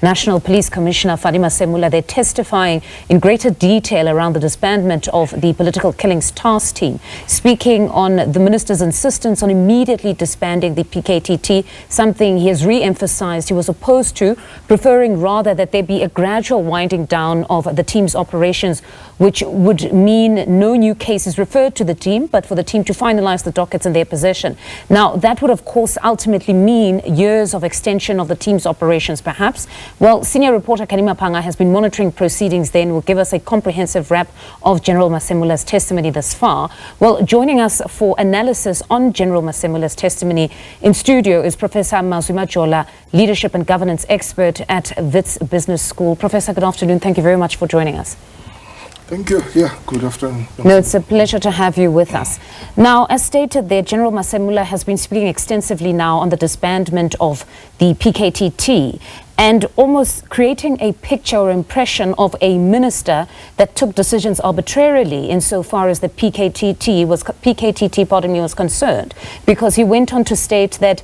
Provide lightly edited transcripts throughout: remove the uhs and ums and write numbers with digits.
National Police Commissioner Fannie Masemola. They're testifying in greater detail around the disbandment of the Political Killings Task Team, speaking on the minister's insistence on immediately disbanding the PKTT, something he has re-emphasized he was opposed to, preferring rather that there be a gradual winding down of the team's operations, which would mean no new cases referred to the team, but for the team to finalise the dockets in their possession. Now, that would, of course, ultimately mean years of extension of the team's operations, perhaps. Well, senior reporter Canny Maphanga has been monitoring proceedings then, will give us a comprehensive wrap of General Masemola's testimony thus far. Well, joining us for analysis on General Masemola's testimony in studio is Professor Mazwe Majola, leadership and governance expert at Wits Business School. Professor, good afternoon. Thank you very much for joining us. Thank you. Yeah, good afternoon. No, it's a pleasure to have you with us. Now, as stated there, General Masemola has been speaking extensively now on the disbandment of the PKTT and almost creating a picture or impression of a minister that took decisions arbitrarily insofar as the PKTT was concerned, because he went on to state that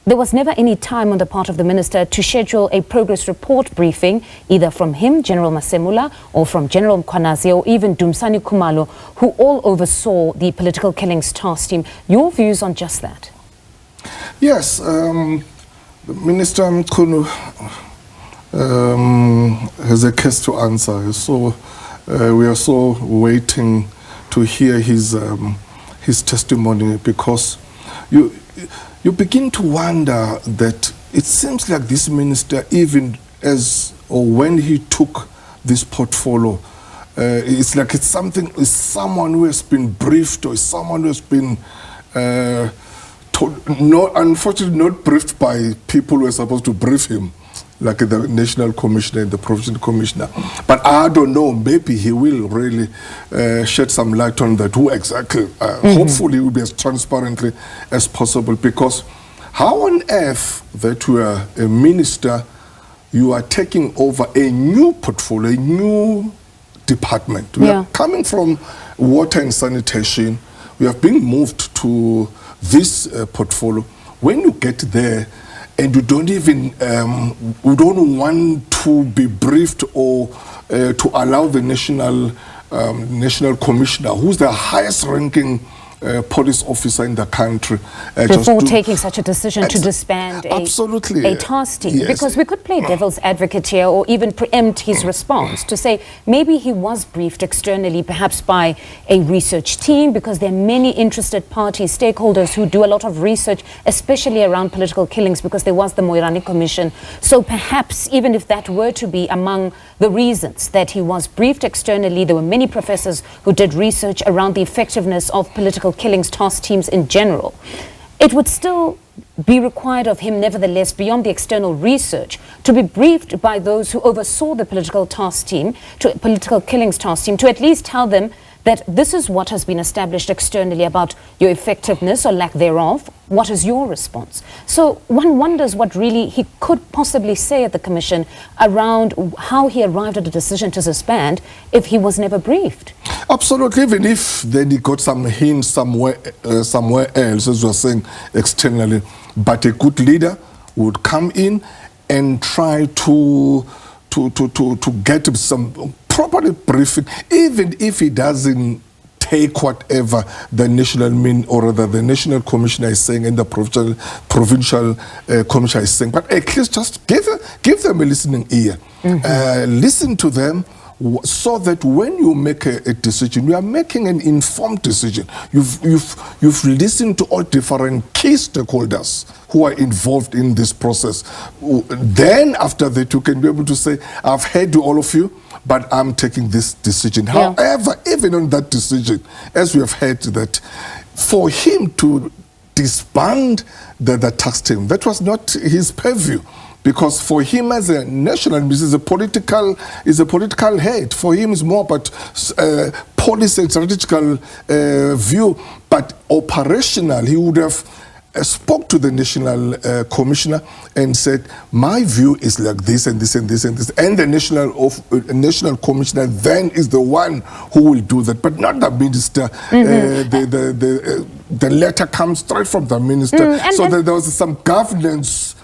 there was never any time on the part of the minister to schedule a progress report briefing, either from him, General Masemola, or from General Mkhwanazi, or even Dumsani Khumalo, who all oversaw the Political Killings Task Team. Your views on just that? Yes, Minister Mkhunu has a case to answer. So we are so waiting to hear his testimony, because you begin to wonder that it seems like this minister, even as or when he took this portfolio, it's like it's someone who has been briefed, or someone who has been unfortunately not briefed by people who are supposed to brief him, like the National Commissioner and the Provincial Commissioner. But I don't know, maybe he will really shed some light on that, who exactly, hopefully it will be as transparently as possible, because how on earth that you are a minister, you are taking over a new portfolio, a new department. We are coming from water and sanitation, we have been moved to this portfolio. When you get there, and you don't even, we don't want to be briefed or to allow the national commissioner, who's the highest ranking police officer in the country. Before taking such a decision to disband a task team. Yes. Because we could play devil's advocate here, or even preempt his response to say maybe he was briefed externally, perhaps by a research team, because there are many interested parties, stakeholders who do a lot of research, especially around political killings, because there was the Moirani Commission. So perhaps even if that were to be among the reasons that he was briefed externally, there were many professors who did research around the effectiveness of political killings task teams in general. It would still be required of him, nevertheless, beyond the external research, to be briefed by those who oversaw the political killings task team, to at least tell them that this is what has been established externally about your effectiveness or lack thereof. What is your response? So one wonders what really he could possibly say at the commission around how he arrived at a decision to disband if he was never briefed. Absolutely, even if then he got some hints somewhere else, as we are saying, externally. But a good leader would come in and try to get some properly briefing, even if he doesn't take whatever the the national commissioner is saying and the provincial commissioner is saying, but at least just give them a listening ear. Listen to them, so that when you make a decision, you are making an informed decision. You've listened to all different key stakeholders who are involved in this process. Then after that, you can be able to say, I've heard all of you, but I'm taking this decision. However, even on that decision, as we have heard, that for him to disband the task team, that was not his purview. Because for him as a national, this is a political head. For him, it's more about policy and strategical view. But operational, he would have spoke to the national commissioner and said, my view is like this and this and this and this. And the national commissioner then is the one who will do that, but not the minister. The letter comes straight from the minister. So that there was some governance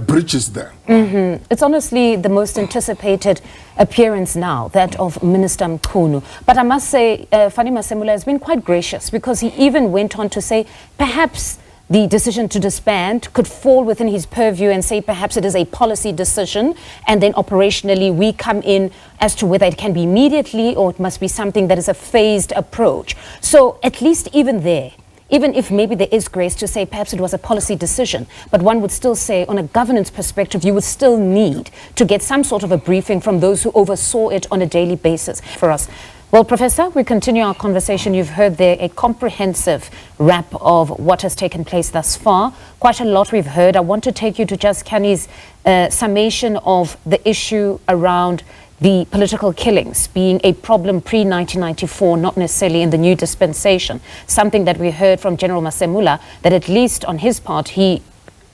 bridges there. It's honestly the most anticipated appearance now, that of Minister Mkhunu. But I must say, Fannie Masemola has been quite gracious, because he even went on to say perhaps the decision to disband could fall within his purview, and say perhaps it is a policy decision, and then operationally we come in as to whether it can be immediately or it must be something that is a phased approach. So at least even there, even if maybe there is grace to say perhaps it was a policy decision, but one would still say on a governance perspective, you would still need to get some sort of a briefing from those who oversaw it on a daily basis for us. Well, Professor, we continue our conversation. You've heard there a comprehensive wrap of what has taken place thus far. Quite a lot we've heard. I want to take you to just Canny's summation of the issue around the political killings being a problem pre-1994, not necessarily in the new dispensation. Something that we heard from General Masemola, that at least on his part, he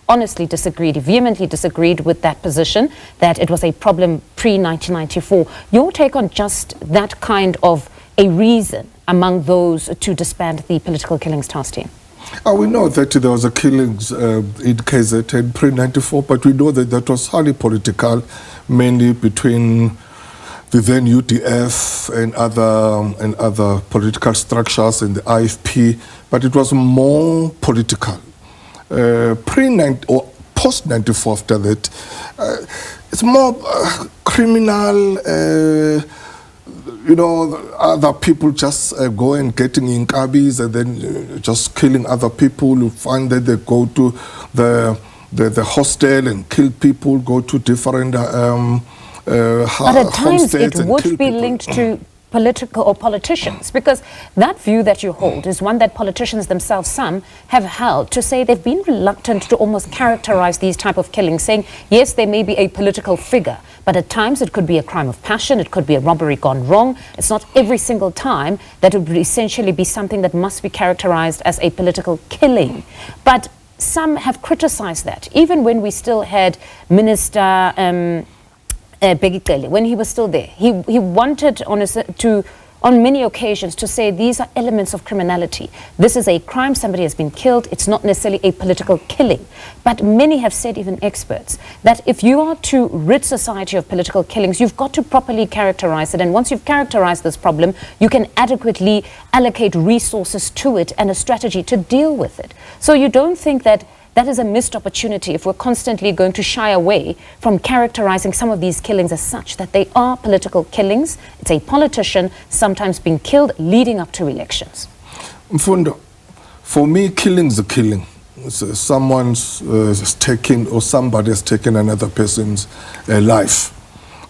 honestly disagreed, he vehemently disagreed with that position, that it was a problem pre-1994. Your take on just that kind of a reason among those to disband the political killings task team? We know that there was a killings in KZN pre-94, but we know that that was highly political, mainly between the then UDF and other political structures in the IFP, but it was more political. Pre-90 or post-94 after that, it's more criminal, other people just go and getting in cabbies and then just killing other people. You find that they go to the hostel and kill people, go to different but at times it would be linked to political or politicians, because that view that you hold is one that politicians themselves, some have held, to say they've been reluctant to almost characterize these type of killings, saying yes, they may be a political figure, but at times it could be a crime of passion, it could be a robbery gone wrong. It's not every single time that it would essentially be something that must be characterized as a political killing. But some have criticized that, even when we still had Minister when he was still there. He wanted on many occasions to say these are elements of criminality. This is a crime, somebody has been killed, it's not necessarily a political killing. But many have said, even experts, that if you are to rid society of political killings, you've got to properly characterize it. And once you've characterized this problem, you can adequately allocate resources to it and a strategy to deal with it. So you don't think that that is a missed opportunity if we're constantly going to shy away from characterizing some of these killings as such, that they are political killings. It's a politician sometimes being killed leading up to elections. Mfundo, for me, killing is a killing. Someone's taken, or somebody has taken another person's life.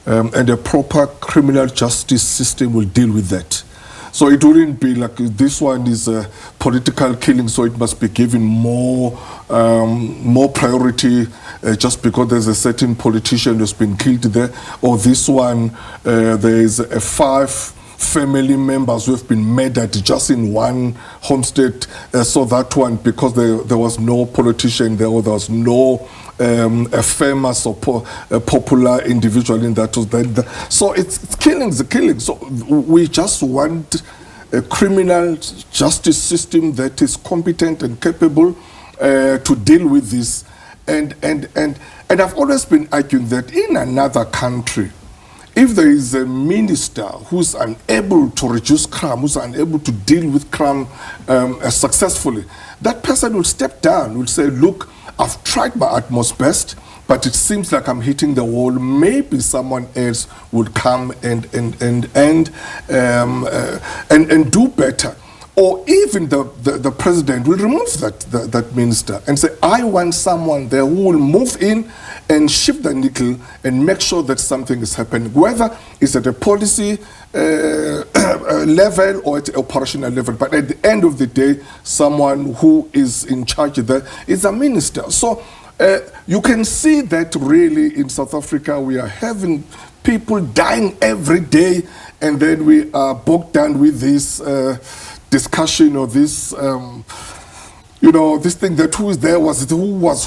And a proper criminal justice system will deal with that. So it wouldn't be like this one is a political killing, so it must be given more priority just because there's a certain politician who's been killed there. Or this one, there is 5 family members who have been murdered just in one homestead. So that one, because there was no politician there, or there was no a famous or popular individual in that. So it's killings, a killing. So we just want a criminal justice system that is competent and capable to deal with this. And I've always been arguing that in another country, if there is a minister who's unable to reduce crime, who's unable to deal with crime successfully, that person will step down, will say, look, I've tried my utmost best, but it seems like I'm hitting the wall. Maybe someone else would come and do better. Or even the president will remove that minister and say, I want someone there who will move in and shift the needle and make sure that something is happening, whether it's at a policy level or at the operational level. But at the end of the day, someone who is in charge there is a minister. So you can see that really in South Africa we are having people dying every day, and then we are bogged down with this discussion or this, this thing that who is there was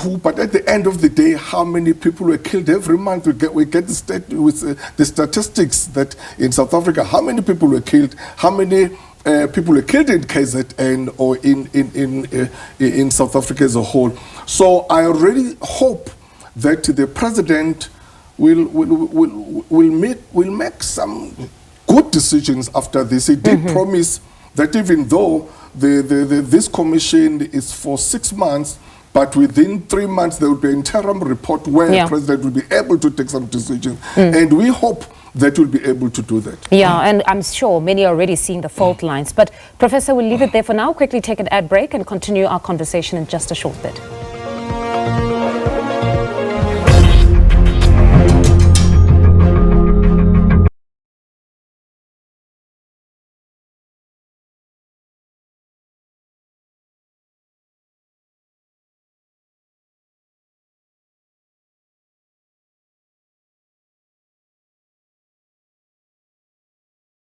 who. But at the end of the day, how many people were killed every month? We get the statistics that in South Africa, how many people were killed, how many people were killed in KZN or in South Africa as a whole. So I really hope that the president will make some good decisions after this. He did promise that even though this commission is for 6 months, but within 3 months there will be an interim report where the president will be able to take some decisions. And we hope that we'll be able to do that. Yeah, and I'm sure many are already seeing the fault lines. But Professor, we'll leave it there for now. Quickly take an ad break and continue our conversation in just a short bit.